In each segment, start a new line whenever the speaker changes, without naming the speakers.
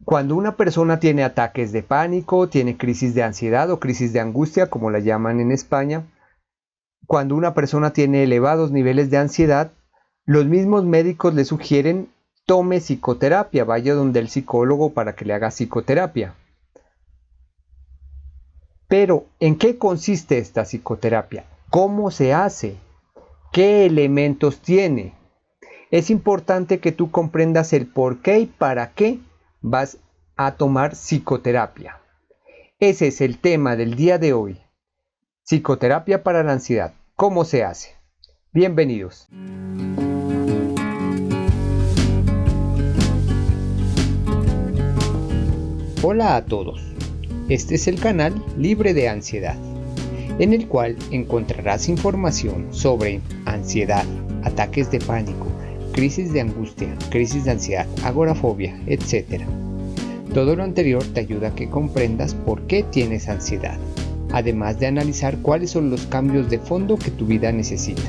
Cuando una persona tiene ataques de pánico, tiene crisis de ansiedad o crisis de angustia, como la llaman en España, cuando una persona tiene elevados niveles de ansiedad, los mismos médicos le sugieren tome psicoterapia, vaya donde el psicólogo para que le haga psicoterapia. Pero, ¿en qué consiste esta psicoterapia? ¿Cómo se hace? ¿Qué elementos tiene? Es importante que tú comprendas el por qué y para qué vas a tomar psicoterapia. Ese es el tema del día de hoy. Psicoterapia para la ansiedad. ¿Cómo se hace? Bienvenidos. Hola a todos. Este es el canal Libre de Ansiedad, en el cual encontrarás información sobre ansiedad, ataques de pánico, crisis de angustia, crisis de ansiedad, agorafobia, etc. Todo lo anterior te ayuda a que comprendas por qué tienes ansiedad, además de analizar cuáles son los cambios de fondo que tu vida necesita.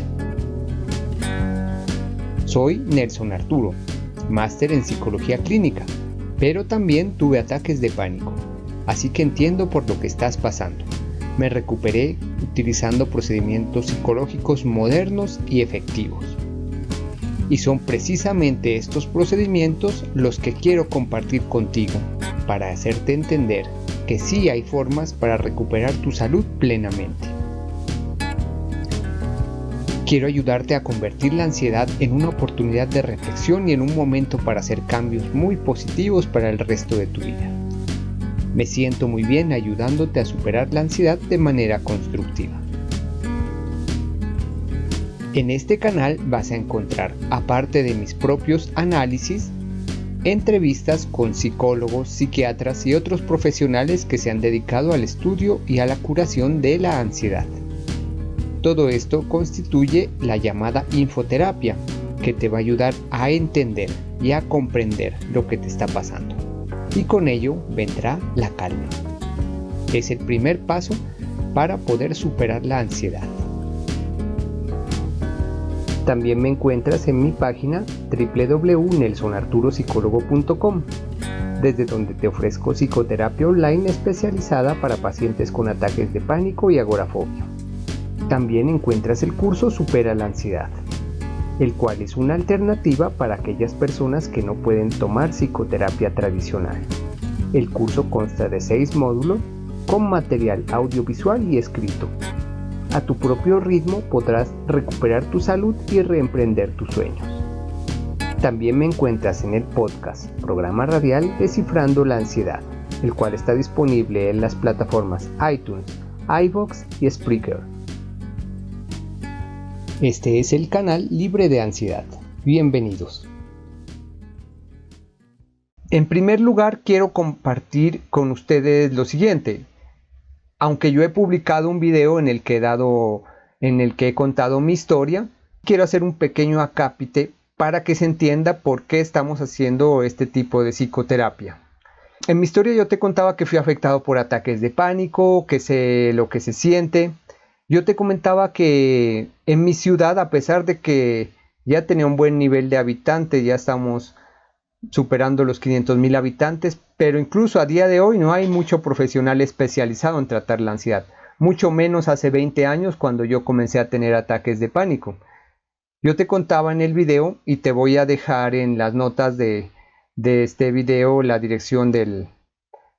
Soy Nelson Arturo, máster en psicología clínica, pero también tuve ataques de pánico, así que entiendo por lo que estás pasando. Me recuperé utilizando procedimientos psicológicos modernos y efectivos. Y son precisamente estos procedimientos los que quiero compartir contigo para hacerte entender que sí hay formas para recuperar tu salud plenamente. Quiero ayudarte a convertir la ansiedad en una oportunidad de reflexión y en un momento para hacer cambios muy positivos para el resto de tu vida. Me siento muy bien ayudándote a superar la ansiedad de manera constructiva. En este canal vas a encontrar, aparte de mis propios análisis, entrevistas con psicólogos, psiquiatras y otros profesionales que se han dedicado al estudio y a la curación de la ansiedad. Todo esto constituye la llamada infoterapia, que te va a ayudar a entender y a comprender lo que te está pasando. Y con ello vendrá la calma. Es el primer paso para poder superar la ansiedad. También me encuentras en mi página www.nelsonarturopsicologo.com, desde donde te ofrezco psicoterapia online especializada para pacientes con ataques de pánico y agorafobia. También encuentras el curso Supera la Ansiedad, el cual es una alternativa para aquellas personas que no pueden tomar psicoterapia tradicional. El curso consta de 6 módulos con material audiovisual y escrito. A tu propio ritmo podrás recuperar tu salud y reemprender tus sueños. También me encuentras en el podcast, programa radial Descifrando la Ansiedad, el cual está disponible en las plataformas iTunes, iVoox y Spreaker. Este es el canal Libre de Ansiedad. Bienvenidos. En primer lugar, quiero compartir con ustedes lo siguiente. Aunque yo he publicado un video en el que he contado mi historia, quiero hacer un pequeño acápite para que se entienda por qué estamos haciendo este tipo de psicoterapia. En mi historia yo te contaba que fui afectado por ataques de pánico, que sé lo que se siente. Yo te comentaba que en mi ciudad, a pesar de que ya tenía un buen nivel de habitantes, ya estamos superando los 500,000 habitantes, pero incluso a día de hoy no hay mucho profesional especializado en tratar la ansiedad, mucho menos hace 20 años cuando yo comencé a tener ataques de pánico. Yo te contaba en el video y te voy a dejar en las notas de este video la dirección de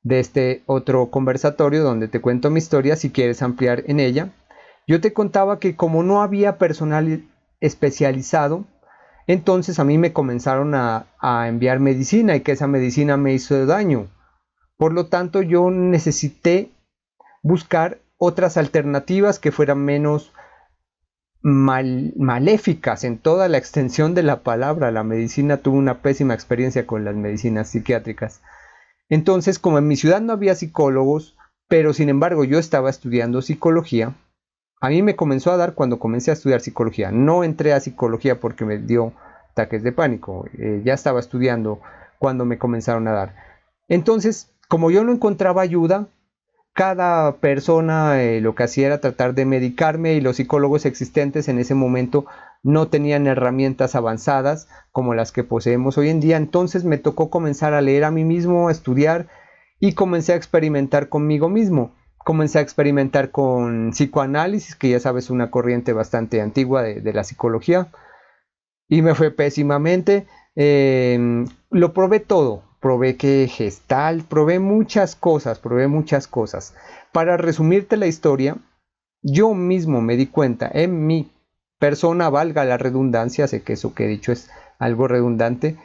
este otro conversatorio donde te cuento mi historia si quieres ampliar en ella. Yo te contaba que como no había personal especializado, entonces a mí me comenzaron a enviar medicina y que esa medicina me hizo daño. Por lo tanto, yo necesité buscar otras alternativas que fueran menos maléficas en toda la extensión de la palabra. La medicina tuvo una pésima experiencia con las medicinas psiquiátricas. Entonces, como en mi ciudad no había psicólogos, pero sin embargo yo estaba estudiando psicología, a mí me comenzó a dar cuando comencé a estudiar psicología. No entré a psicología porque me dio ataques de pánico. Ya estaba estudiando cuando me comenzaron a dar. Entonces, como yo no encontraba ayuda, cada persona lo que hacía era tratar de medicarme, y los psicólogos existentes en ese momento no tenían herramientas avanzadas como las que poseemos hoy en día. Entonces me tocó comenzar a leer a mí mismo, a estudiar, y comencé a experimentar conmigo mismo. Comencé a experimentar con psicoanálisis, que ya sabes, una corriente bastante antigua de la psicología, y me fue pésimamente. Lo probé todo, probé que Gestalt, probé muchas cosas, Para resumirte la historia, yo mismo me di cuenta en mi persona, valga la redundancia, sé que eso que he dicho es algo redundante,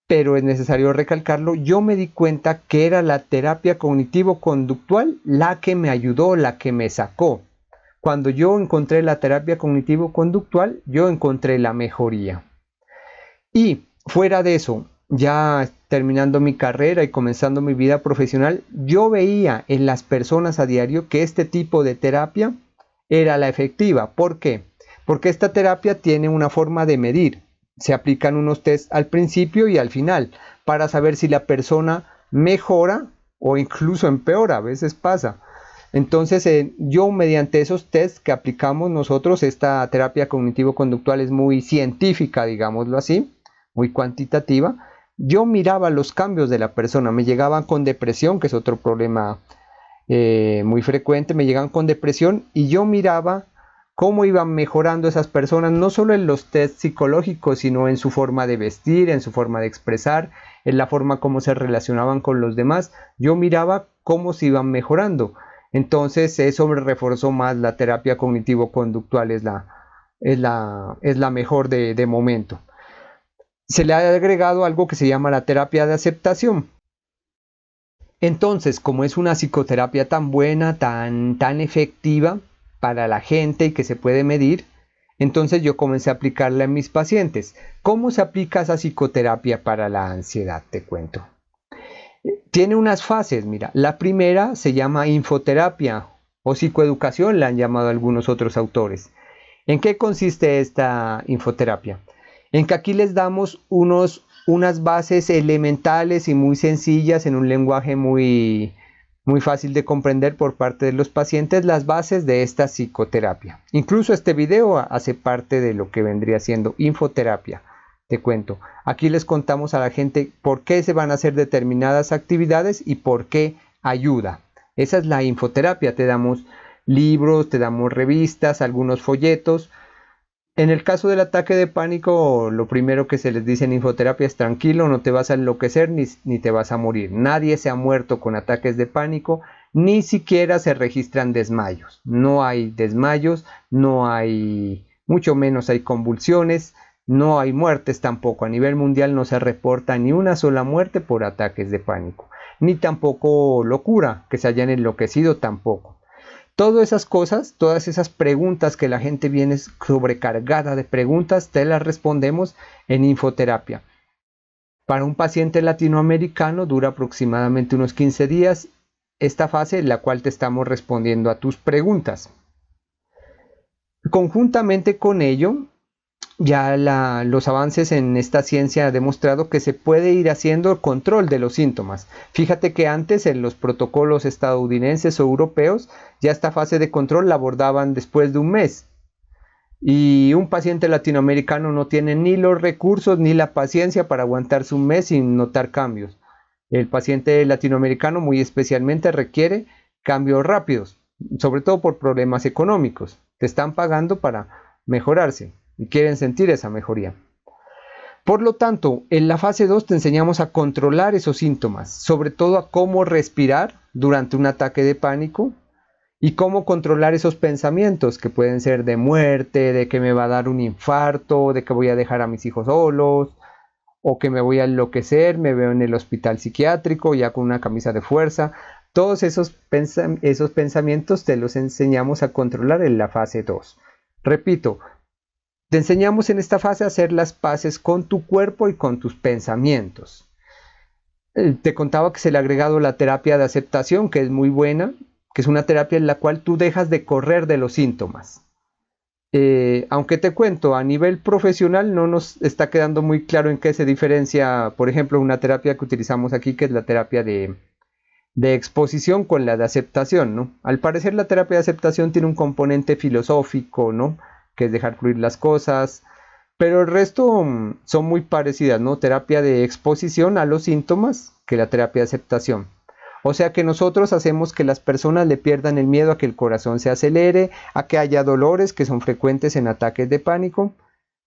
pero es necesario recalcarlo. Yo me di cuenta que era la terapia cognitivo-conductual la que me ayudó, la que me sacó. Cuando yo encontré la terapia cognitivo-conductual, yo encontré la mejoría. Y fuera de eso, ya terminando mi carrera y comenzando mi vida profesional, yo veía en las personas a diario que este tipo de terapia era la efectiva. ¿Por qué? Porque esta terapia tiene una forma de medir. Se aplican unos test al principio y al final para saber si la persona mejora o incluso empeora. A veces pasa. Entonces, yo mediante esos tests que aplicamos nosotros, esta terapia cognitivo-conductual es muy científica, digámoslo así, muy cuantitativa. Yo miraba los cambios de la persona. Me llegaban con depresión, que es otro problema muy frecuente. Me llegaban con depresión y yo miraba cómo iban mejorando esas personas, no solo en los test psicológicos, sino en su forma de vestir, en su forma de expresar, en la forma como se relacionaban con los demás. Yo miraba cómo se iban mejorando. Entonces eso me reforzó más. La terapia cognitivo-conductual es la mejor de momento. Se le ha agregado algo que se llama la terapia de aceptación. Entonces, como es una psicoterapia tan buena, tan efectiva para la gente y que se puede medir, entonces yo comencé a aplicarla en mis pacientes. ¿Cómo se aplica esa psicoterapia para la ansiedad? Te cuento. Tiene unas fases, mira. La primera se llama infoterapia o psicoeducación, la han llamado algunos otros autores. ¿En qué consiste esta infoterapia? En que aquí les damos unas bases elementales y muy sencillas, en un lenguaje muy fácil de comprender por parte de los pacientes, las bases de esta psicoterapia. Incluso este video hace parte de lo que vendría siendo infoterapia. Te cuento, aquí les contamos a la gente por qué se van a hacer determinadas actividades y por qué ayuda. Esa es la infoterapia. Te damos libros, te damos revistas, algunos folletos. En el caso del ataque de pánico, lo primero que se les dice en infoterapia es: tranquilo, no te vas a enloquecer ni te vas a morir. Nadie se ha muerto con ataques de pánico, ni siquiera se registran desmayos. No hay desmayos, mucho menos hay convulsiones, no hay muertes tampoco. A nivel mundial no se reporta ni una sola muerte por ataques de pánico, ni tampoco locura, que se hayan enloquecido tampoco. Todas esas cosas, todas esas preguntas que la gente viene sobrecargada de preguntas, te las respondemos en infoterapia. Para un paciente latinoamericano dura aproximadamente unos 15 días esta fase en la cual te estamos respondiendo a tus preguntas. Conjuntamente con ello, ya los avances en esta ciencia han demostrado que se puede ir haciendo el control de los síntomas. Fíjate que antes en los protocolos estadounidenses o europeos ya esta fase de control la abordaban después de un mes. Y un paciente latinoamericano no tiene ni los recursos ni la paciencia para aguantarse un mes sin notar cambios. El paciente latinoamericano muy especialmente requiere cambios rápidos, sobre todo por problemas económicos. Te están pagando para mejorarse y quieren sentir esa mejoría. Por lo tanto, en la fase 2 te enseñamos a controlar esos síntomas, sobre todo a cómo respirar durante un ataque de pánico y cómo controlar esos pensamientos que pueden ser de muerte, de que me va a dar un infarto, de que voy a dejar a mis hijos solos, o que me voy a enloquecer, me veo en el hospital psiquiátrico ya con una camisa de fuerza. Todos esos pensamientos te los enseñamos a controlar en la fase 2. Repito, te enseñamos en esta fase a hacer las paces con tu cuerpo y con tus pensamientos. Te contaba que se le ha agregado la terapia de aceptación, que es muy buena, que es una terapia en la cual tú dejas de correr de los síntomas. Aunque te cuento, a nivel profesional no nos está quedando muy claro en qué se diferencia, por ejemplo, una terapia que utilizamos aquí, que es la terapia de de exposición con la de aceptación, ¿no? Al parecer la terapia de aceptación tiene un componente filosófico, ¿no? Que es dejar fluir las cosas, pero el resto son muy parecidas, ¿no? Terapia de exposición a los síntomas que la terapia de aceptación. O sea que nosotros hacemos que las personas le pierdan el miedo a que el corazón se acelere, a que haya dolores que son frecuentes en ataques de pánico,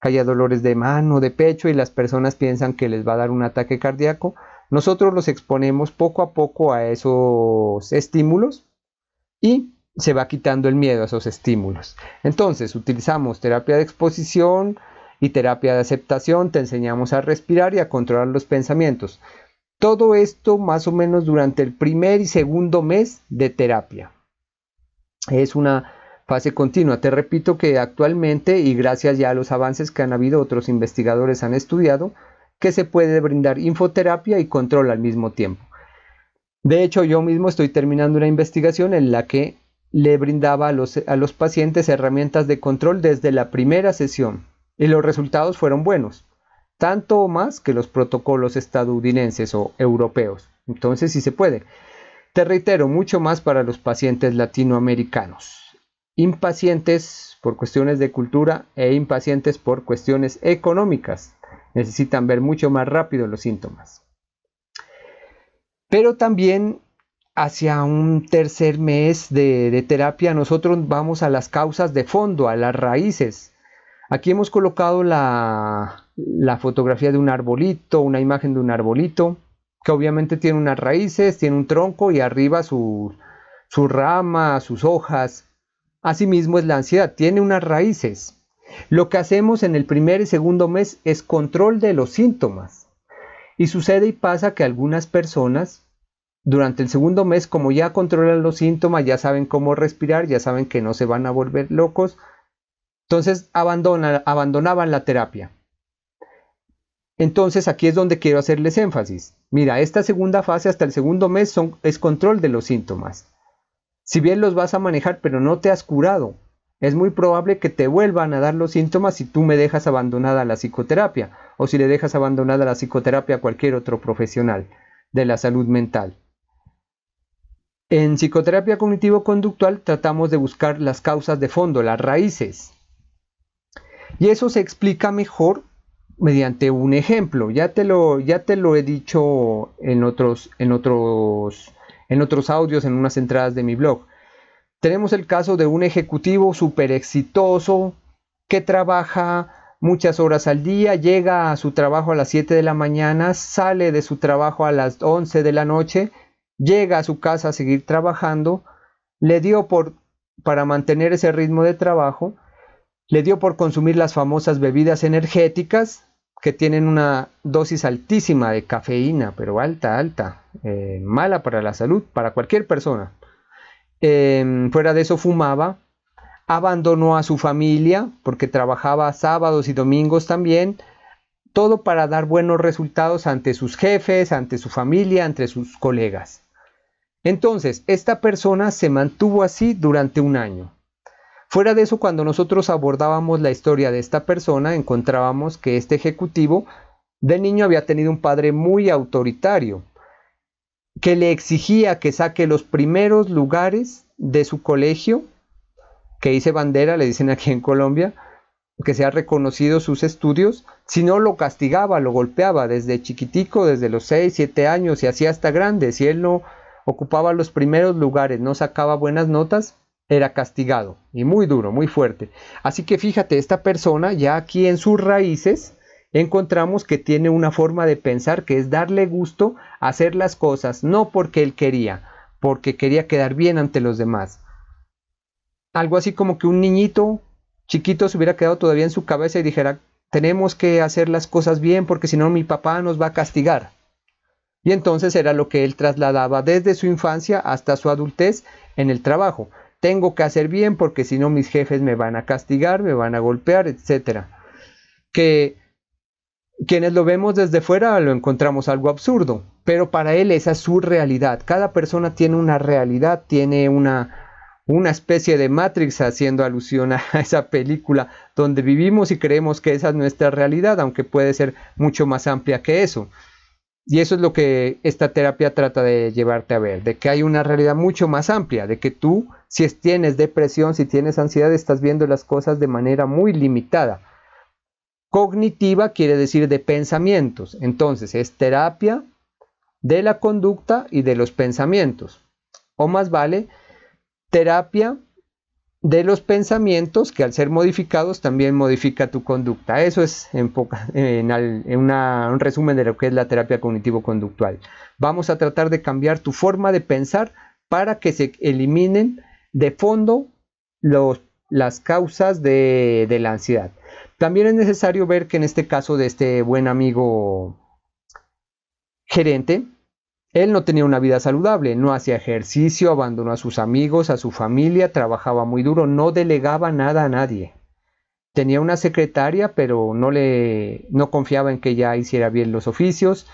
que haya dolores de mano, de pecho y las personas piensan que les va a dar un ataque cardíaco. Nosotros los exponemos poco a poco a esos estímulos y se va quitando el miedo a esos estímulos. Entonces utilizamos terapia de exposición y terapia de aceptación, te enseñamos a respirar y a controlar los pensamientos. Todo esto más o menos durante el primer y segundo mes de terapia. Es una fase continua. Te repito que actualmente, y gracias ya a los avances que han habido, otros investigadores han estudiado, que se puede brindar infoterapia y control al mismo tiempo. De hecho, yo mismo estoy terminando una investigación en la que le brindaba a los pacientes herramientas de control desde la primera sesión y los resultados fueron buenos, tanto o más que los protocolos estadounidenses o europeos. Entonces sí se puede. Te reitero, mucho más para los pacientes latinoamericanos, impacientes por cuestiones de cultura e impacientes por cuestiones económicas. Necesitan ver mucho más rápido los síntomas. Pero también hacia un tercer mes de terapia nosotros vamos a las causas de fondo, a las raíces. Aquí hemos colocado la fotografía de un arbolito, una imagen de un arbolito, que obviamente tiene unas raíces, tiene un tronco y arriba su rama, sus hojas. Asimismo es la ansiedad, tiene unas raíces. Lo que hacemos en el primer y segundo mes es control de los síntomas. Y sucede y pasa que algunas personas durante el segundo mes, como ya controlan los síntomas, ya saben cómo respirar, ya saben que no se van a volver locos, entonces abandonaban la terapia. Entonces aquí es donde quiero hacerles énfasis. Mira, esta segunda fase hasta el segundo mes es control de los síntomas. Si bien los vas a manejar pero no te has curado, es muy probable que te vuelvan a dar los síntomas si tú me dejas abandonada la psicoterapia o si le dejas abandonada la psicoterapia a cualquier otro profesional de la salud mental. En psicoterapia cognitivo-conductual tratamos de buscar las causas de fondo, las raíces. Y eso se explica mejor mediante un ejemplo. Ya te lo he dicho en otros audios, en unas entradas de mi blog. Tenemos el caso de un ejecutivo súper exitoso que trabaja muchas horas al día, llega a su trabajo a las 7 de la mañana, sale de su trabajo a las 11 de la noche, llega a su casa a seguir trabajando, le dio para mantener ese ritmo de trabajo, le dio por consumir las famosas bebidas energéticas que tienen una dosis altísima de cafeína, pero alta, mala para la salud, para cualquier persona. Fuera de eso fumaba, abandonó a su familia porque trabajaba sábados y domingos también, todo para dar buenos resultados ante sus jefes, ante su familia, ante sus colegas. Entonces, esta persona se mantuvo así durante un año. Fuera de eso, cuando nosotros abordábamos la historia de esta persona, encontrábamos que este ejecutivo de niño había tenido un padre muy autoritario, que le exigía que saque los primeros lugares de su colegio, que hice bandera, le dicen aquí en Colombia, que se ha reconocido sus estudios, si no lo castigaba, lo golpeaba desde chiquitico, desde los 6, 7 años y así hasta grande. Si él no ocupaba los primeros lugares, no sacaba buenas notas, era castigado y muy duro, muy fuerte. Así que fíjate, esta persona ya aquí en sus raíces encontramos que tiene una forma de pensar que es darle gusto a hacer las cosas, no porque él quería, porque quería quedar bien ante los demás. Algo así como que un niñito chiquito se hubiera quedado todavía en su cabeza y dijera, tenemos que hacer las cosas bien porque si no mi papá nos va a castigar. Y entonces era lo que él trasladaba desde su infancia hasta su adultez en el trabajo. Tengo que hacer bien porque si no mis jefes me van a castigar, me van a golpear, etc. Que quienes lo vemos desde fuera lo encontramos algo absurdo, pero para él esa es su realidad. Cada persona tiene una realidad, tiene una especie de Matrix, haciendo alusión a esa película donde vivimos y creemos que esa es nuestra realidad, aunque puede ser mucho más amplia que eso. Y eso es lo que esta terapia trata de llevarte a ver, de que hay una realidad mucho más amplia, de que tú, si tienes depresión, si tienes ansiedad, estás viendo las cosas de manera muy limitada. Cognitiva quiere decir de pensamientos, entonces es terapia de la conducta y de los pensamientos. O más vale, terapia de los pensamientos que al ser modificados también modifica tu conducta. Eso es un resumen de lo que es la terapia cognitivo-conductual. Vamos a tratar de cambiar tu forma de pensar para que se eliminen de fondo las causas de la ansiedad. También es necesario ver que en este caso de este buen amigo gerente, él no tenía una vida saludable, no hacía ejercicio, abandonó a sus amigos, a su familia, trabajaba muy duro, no delegaba nada a nadie. Tenía una secretaria, pero no confiaba en que ella hiciera bien los oficios.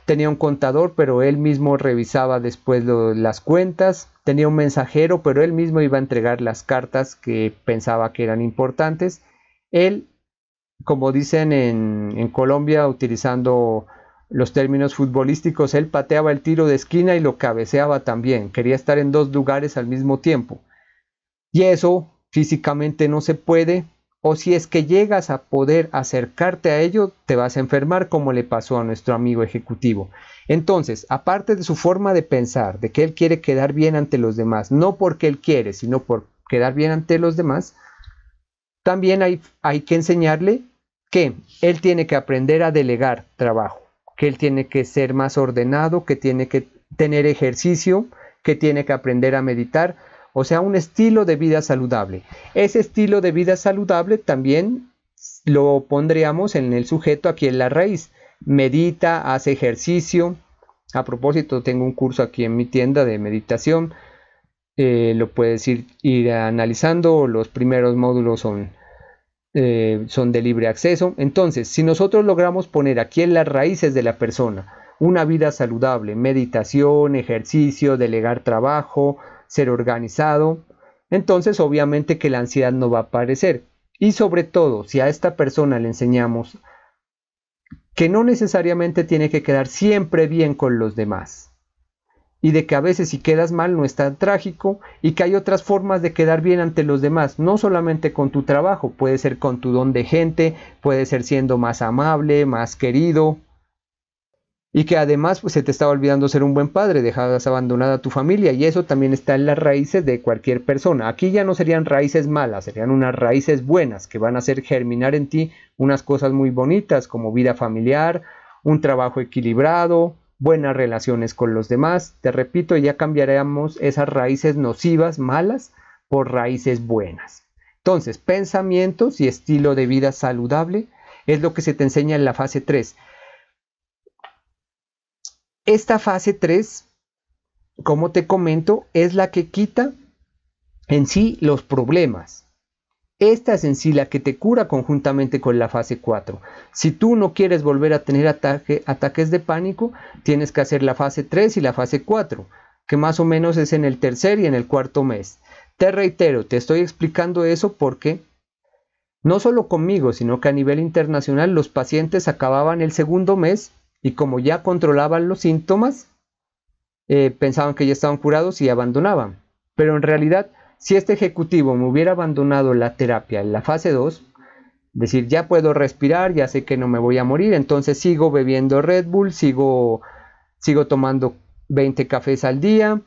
Tenía un contador, pero él mismo revisaba después las cuentas. Tenía un mensajero, pero él mismo iba a entregar las cartas que pensaba que eran importantes. Él, como dicen en Colombia, utilizando los términos futbolísticos, él pateaba el tiro de esquina y lo cabeceaba también. Quería estar en dos lugares al mismo tiempo. Y eso físicamente no se puede, o si es que llegas a poder acercarte a ello, te vas a enfermar como le pasó a nuestro amigo ejecutivo. Entonces, aparte de su forma de pensar, de que él quiere quedar bien ante los demás, no porque él quiere, sino por quedar bien ante los demás, también hay que enseñarle que él tiene que aprender a delegar trabajo, que él tiene que ser más ordenado, que tiene que tener ejercicio, que tiene que aprender a meditar, o sea, un estilo de vida saludable. Ese estilo de vida saludable también lo pondríamos en el sujeto aquí en la raíz. Medita, hace ejercicio. A propósito, tengo un curso aquí en mi tienda de meditación. Lo puedes ir analizando. Los primeros módulos son de libre acceso. Entonces, si nosotros logramos poner aquí en las raíces de la persona una vida saludable, meditación, ejercicio, delegar trabajo, ser organizado, entonces obviamente que la ansiedad no va a aparecer. Y sobre todo, si a esta persona le enseñamos que no necesariamente tiene que quedar siempre bien con los demás, y de que a veces si quedas mal no es tan trágico, y que hay otras formas de quedar bien ante los demás, no solamente con tu trabajo, puede ser con tu don de gente, puede ser siendo más amable, más querido, y que además pues, se te estaba olvidando ser un buen padre, dejabas abandonada a tu familia, y eso también está en las raíces de cualquier persona. Aquí ya no serían raíces malas, serían unas raíces buenas que van a hacer germinar en ti unas cosas muy bonitas como vida familiar, un trabajo equilibrado, buenas relaciones con los demás. Te repito, ya cambiaremos esas raíces nocivas, malas, por raíces buenas. Entonces, pensamientos y estilo de vida saludable es lo que se te enseña en la fase 3. Esta fase 3, como te comento, es la que quita en sí los problemas. Esta es en sí la que te cura conjuntamente con la fase 4. Si tú no quieres volver a tener ataques de pánico, tienes que hacer la fase 3 y la fase 4, que más o menos es en el tercer y en el cuarto mes. Te reitero, te estoy explicando eso porque no solo conmigo, sino que a nivel internacional los pacientes acababan el segundo mes y como ya controlaban los síntomas, pensaban que ya estaban curados y abandonaban. Pero en realidad, si este ejecutivo me hubiera abandonado la terapia en la fase 2, decir, ya puedo respirar, ya sé que no me voy a morir, entonces sigo bebiendo Red Bull, sigo tomando 20 cafés al día,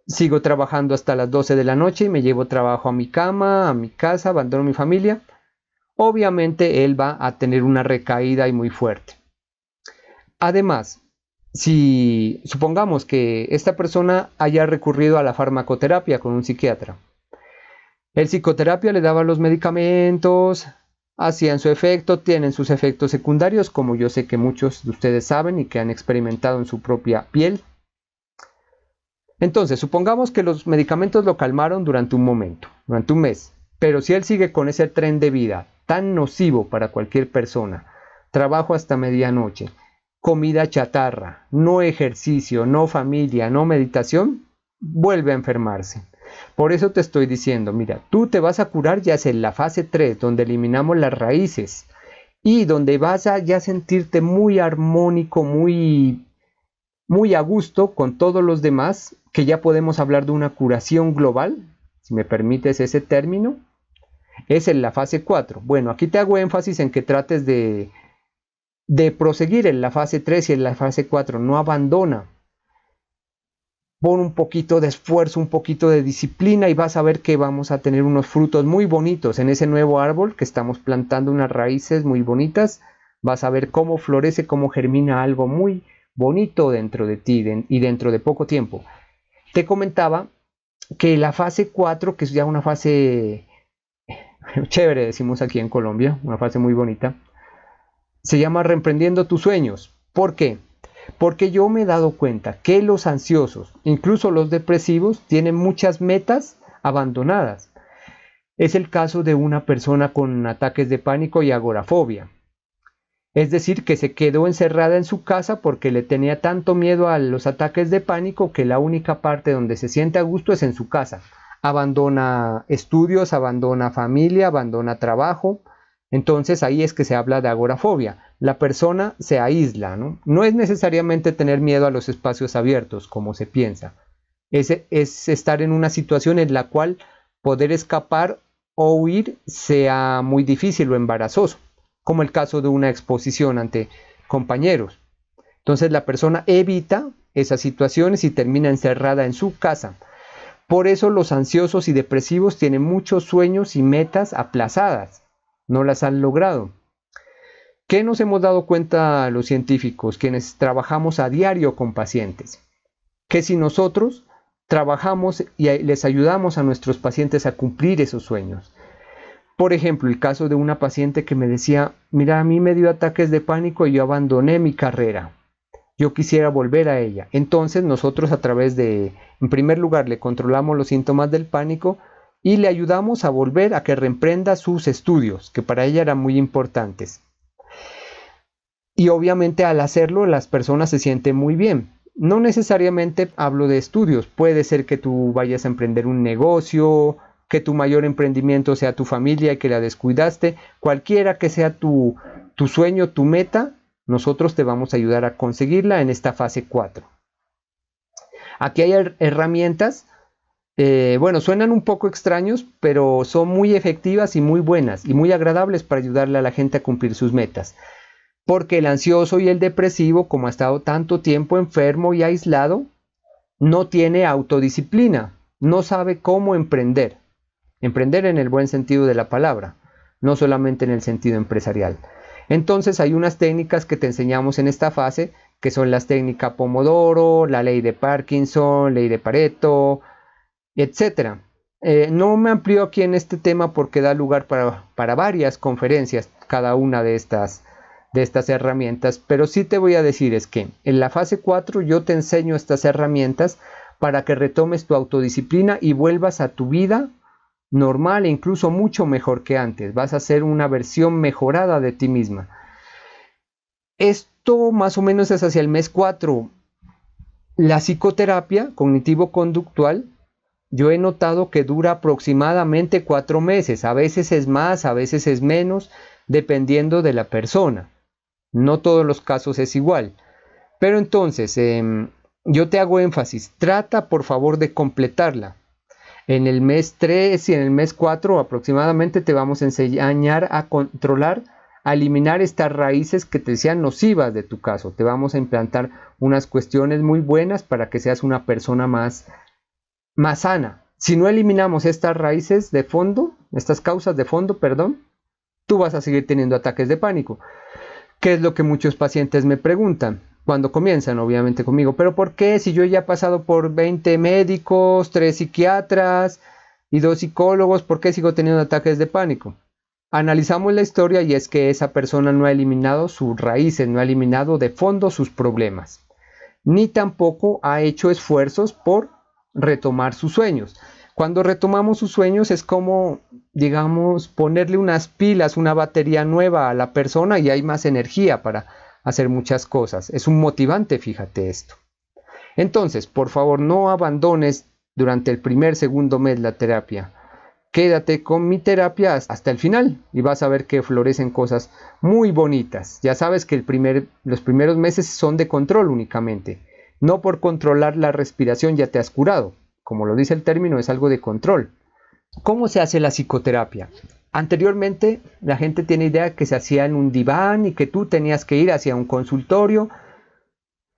sigo trabajando hasta las 12 de la noche y me llevo trabajo a mi cama, a mi casa, abandono mi familia. Obviamente él va a tener una recaída y muy fuerte. Además, si supongamos que esta persona haya recurrido a la farmacoterapia con un psiquiatra, el psicoterapia le daba los medicamentos, hacían su efecto, tienen sus efectos secundarios, como yo sé que muchos de ustedes saben y que han experimentado en su propia piel. Entonces, supongamos que los medicamentos lo calmaron durante un momento, durante un mes, pero si él sigue con ese tren de vida tan nocivo para cualquier persona, trabajo hasta medianoche, comida chatarra, no ejercicio, no familia, no meditación, vuelve a enfermarse. Por eso te estoy diciendo, mira, tú te vas a curar ya en la fase 3, donde eliminamos las raíces y donde vas a ya sentirte muy armónico, muy muy a gusto con todos los demás, que ya podemos hablar de una curación global, si me permites ese término, es en la fase 4. Bueno, aquí te hago énfasis en que trates de proseguir en la fase 3 y en la fase 4, no abandona. Pon un poquito de esfuerzo, un poquito de disciplina y vas a ver que vamos a tener unos frutos muy bonitos en ese nuevo árbol que estamos plantando, unas raíces muy bonitas. Vas a ver cómo florece, cómo germina algo muy bonito dentro de ti y dentro de poco tiempo. Te comentaba que la fase 4, que es ya una fase chévere, decimos aquí en Colombia, una fase muy bonita, se llama Reemprendiendo tus sueños. ¿Por qué? Porque yo me he dado cuenta que los ansiosos, incluso los depresivos, tienen muchas metas abandonadas. Es el caso de una persona con ataques de pánico y agorafobia. Es decir, que se quedó encerrada en su casa porque le tenía tanto miedo a los ataques de pánico que la única parte donde se siente a gusto es en su casa. Abandona estudios, abandona familia, abandona trabajo. Entonces ahí es que se habla de agorafobia. La persona se aísla, ¿no? No es necesariamente tener miedo a los espacios abiertos, como se piensa. Es estar en una situación en la cual poder escapar o huir sea muy difícil o embarazoso, como el caso de una exposición ante compañeros. Entonces la persona evita esas situaciones y termina encerrada en su casa. Por eso los ansiosos y depresivos tienen muchos sueños y metas aplazadas. No las han logrado. ¿Qué nos hemos dado cuenta los científicos, quienes trabajamos a diario con pacientes? Que si nosotros trabajamos y les ayudamos a nuestros pacientes a cumplir esos sueños. Por ejemplo, el caso de una paciente que me decía, mira, a mí me dio ataques de pánico y yo abandoné mi carrera. Yo quisiera volver a ella. Entonces nosotros a través de, en primer lugar, le controlamos los síntomas del pánico y le ayudamos a volver a que reemprenda sus estudios, que para ella eran muy importantes. Y obviamente al hacerlo las personas se sienten muy bien. No necesariamente hablo de estudios, puede ser que tú vayas a emprender un negocio, que tu mayor emprendimiento sea tu familia y que la descuidaste, cualquiera que sea tu sueño, tu meta, nosotros te vamos a ayudar a conseguirla en esta fase 4. Aquí hay herramientas, bueno, suenan un poco extraños, pero son muy efectivas y muy buenas y muy agradables para ayudarle a la gente a cumplir sus metas. Porque el ansioso y el depresivo, como ha estado tanto tiempo enfermo y aislado, no tiene autodisciplina, no sabe cómo emprender. Emprender en el buen sentido de la palabra, no solamente en el sentido empresarial. Entonces hay unas técnicas que te enseñamos en esta fase, que son las técnicas Pomodoro, la ley de Parkinson, ley de Pareto, etc. No me amplío aquí en este tema porque da lugar para varias conferencias, cada una de estas herramientas, pero sí te voy a decir es que en la fase 4 yo te enseño estas herramientas para que retomes tu autodisciplina y vuelvas a tu vida normal e incluso mucho mejor que antes. Vas a ser una versión mejorada de ti misma. Esto más o menos es hacia el mes 4. La psicoterapia cognitivo-conductual, yo he notado que dura aproximadamente 4 meses. A veces es más, a veces es menos, dependiendo de la persona. No todos los casos es igual. Pero entonces, yo te hago énfasis. Trata por favor de completarla. En el mes 3 y en el mes 4 aproximadamente te vamos a enseñar a controlar, a eliminar estas raíces que te sean nocivas de tu caso. Te vamos a implantar unas cuestiones muy buenas para que seas una persona más sana. Si no eliminamos estas raíces de fondo, estas causas de fondo, perdón, tú vas a seguir teniendo ataques de pánico. ¿Qué es lo que muchos pacientes me preguntan? Cuando comienzan, obviamente, conmigo. ¿Pero por qué? Si yo ya he pasado por 20 médicos, 3 psiquiatras y 2 psicólogos, ¿por qué sigo teniendo ataques de pánico? Analizamos la historia y es que esa persona no ha eliminado sus raíces, no ha eliminado de fondo sus problemas. Ni tampoco ha hecho esfuerzos por retomar sus sueños. Cuando retomamos sus sueños es como, digamos, ponerle unas pilas, una batería nueva a la persona y hay más energía para hacer muchas cosas. Es un motivante, fíjate esto. Entonces, por favor, no abandones durante el segundo mes la terapia. Quédate con mi terapia hasta el final y vas a ver que florecen cosas muy bonitas. Ya sabes que los primeros meses son de control únicamente. No por controlar la respiración ya te has curado. Como lo dice el término, es algo de control. ¿Cómo se hace la psicoterapia? Anteriormente la gente tiene idea que se hacía en un diván y que tú tenías que ir hacia un consultorio.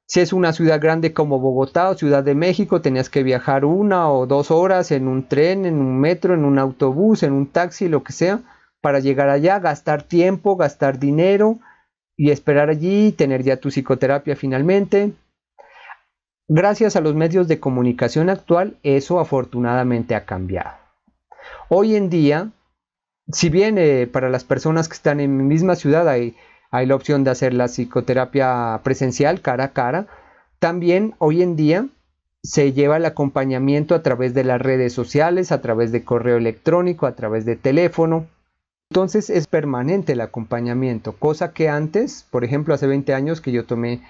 Si es una ciudad grande como Bogotá o Ciudad de México, tenías que viajar 1 o 2 horas en un tren, en un metro, en un autobús, en un taxi, lo que sea, para llegar allá, gastar tiempo, gastar dinero y esperar allí y tener ya tu psicoterapia finalmente. Gracias a los medios de comunicación actual, eso afortunadamente ha cambiado. Hoy en día, si bien para las personas que están en mi misma ciudad hay la opción de hacer la psicoterapia presencial cara a cara, también hoy en día se lleva el acompañamiento a través de las redes sociales, a través de correo electrónico, a través de teléfono. Entonces es permanente el acompañamiento, cosa que antes, por ejemplo, hace 20 años que yo tomé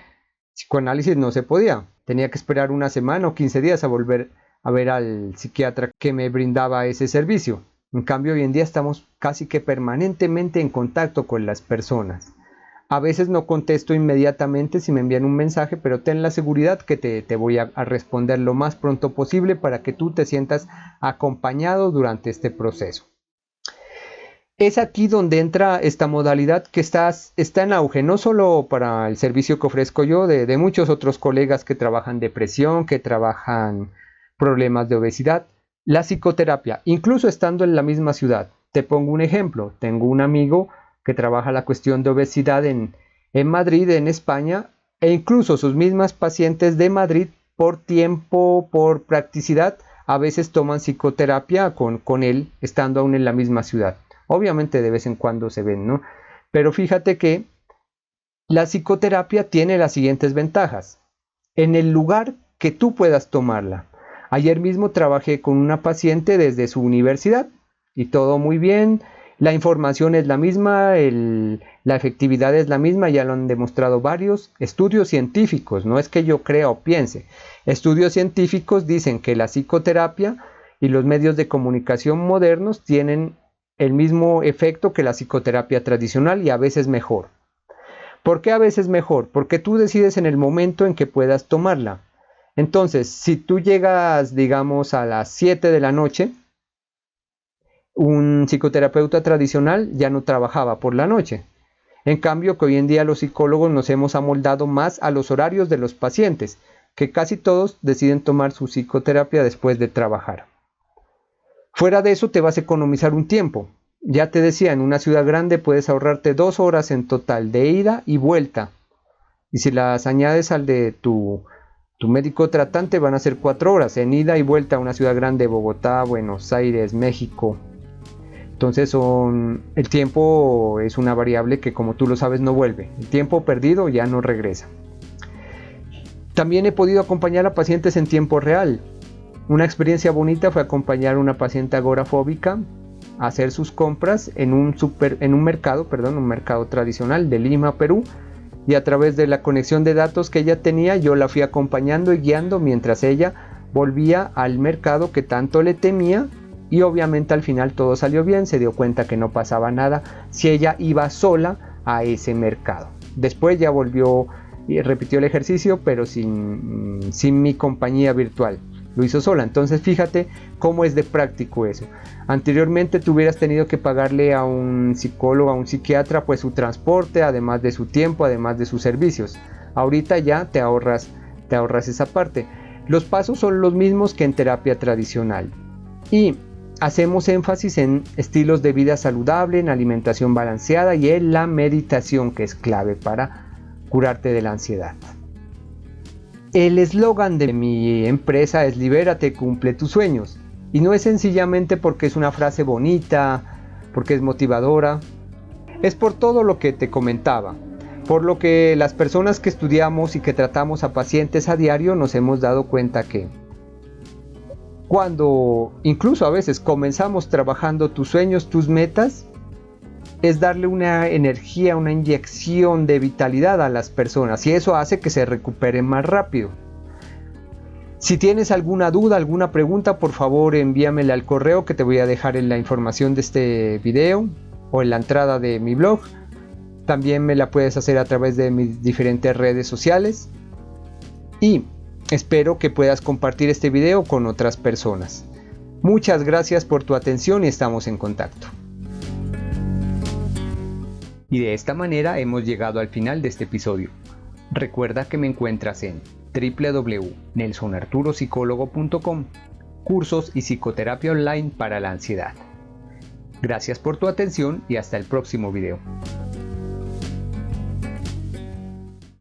psicoanálisis no se podía. Tenía que esperar una semana o 15 días a volver a ver al psiquiatra que me brindaba ese servicio. En cambio, hoy en día estamos casi que permanentemente en contacto con las personas. A veces no contesto inmediatamente si me envían un mensaje, pero ten la seguridad que te voy a responder lo más pronto posible para que tú te sientas acompañado durante este proceso. Es aquí donde entra esta modalidad que está en auge, no solo para el servicio que ofrezco yo, de muchos otros colegas que trabajan depresión, que trabajan problemas de obesidad. La psicoterapia, incluso estando en la misma ciudad. Te pongo un ejemplo. Tengo un amigo que trabaja la cuestión de obesidad en Madrid, en España, e incluso sus mismas pacientes de Madrid, por tiempo, por practicidad, a veces toman psicoterapia con él, estando aún en la misma ciudad. Obviamente de vez en cuando se ven, ¿no? Pero fíjate que la psicoterapia tiene las siguientes ventajas. En el lugar que tú puedas tomarla. Ayer mismo trabajé con una paciente desde su universidad y todo muy bien. La información es la misma, la efectividad es la misma, ya lo han demostrado varios estudios científicos, no es que yo crea o piense. Estudios científicos dicen que la psicoterapia y los medios de comunicación modernos tienen el mismo efecto que la psicoterapia tradicional y a veces mejor. ¿Por qué a veces mejor? Porque tú decides en el momento en que puedas tomarla. Entonces, si tú llegas, digamos, a las 7 de la noche, un psicoterapeuta tradicional ya no trabajaba por la noche. En cambio, que hoy en día los psicólogos nos hemos amoldado más a los horarios de los pacientes, que casi todos deciden tomar su psicoterapia después de trabajar. Fuera de eso te vas a economizar un tiempo. Ya te decía, en una ciudad grande puedes ahorrarte 2 horas en total de ida y vuelta. Y si las añades al de tu médico tratante van a ser 4 horas en ida y vuelta a una ciudad grande, Bogotá, Buenos Aires, México. Entonces el tiempo es una variable que, como tú lo sabes, no vuelve. El tiempo perdido ya no regresa. También he podido acompañar a pacientes en tiempo real. Una experiencia bonita fue acompañar a una paciente agorafóbica a hacer sus compras en un mercado tradicional de Lima, Perú, y a través de la conexión de datos que ella tenía, yo la fui acompañando y guiando mientras ella volvía al mercado que tanto le temía, y obviamente al final todo salió bien, se dio cuenta que no pasaba nada si ella iba sola a ese mercado. Después ya volvió y repitió el ejercicio, pero sin mi compañía virtual. Lo hizo sola. Entonces fíjate cómo es de práctico eso. Anteriormente tú hubieras tenido que pagarle a un psicólogo, a un psiquiatra, pues su transporte, además de su tiempo, además de sus servicios. Ahorita ya te ahorras esa parte. Los pasos son los mismos que en terapia tradicional. Y hacemos énfasis en estilos de vida saludable, en alimentación balanceada y en la meditación, que es clave para curarte de la ansiedad. El eslogan de mi empresa es Libérate, cumple tus sueños. Y no es sencillamente porque es una frase bonita, porque es motivadora. Es por todo lo que te comentaba. Por lo que las personas que estudiamos y que tratamos a pacientes a diario nos hemos dado cuenta que cuando incluso a veces comenzamos trabajando tus sueños, tus metas, es darle una energía, una inyección de vitalidad a las personas, y eso hace que se recuperen más rápido. Si tienes alguna duda, alguna pregunta, por favor envíamela al correo que te voy a dejar en la información de este video o en la entrada de mi blog. También me la puedes hacer a través de mis diferentes redes sociales. Y Espero que puedas compartir este video con otras personas. Muchas gracias por tu atención y estamos en contacto. Y de esta manera hemos llegado al final de este episodio. Recuerda que me encuentras en www.nelsonarturopsicólogo.com, cursos y psicoterapia online para la ansiedad. Gracias por tu atención y hasta el próximo video.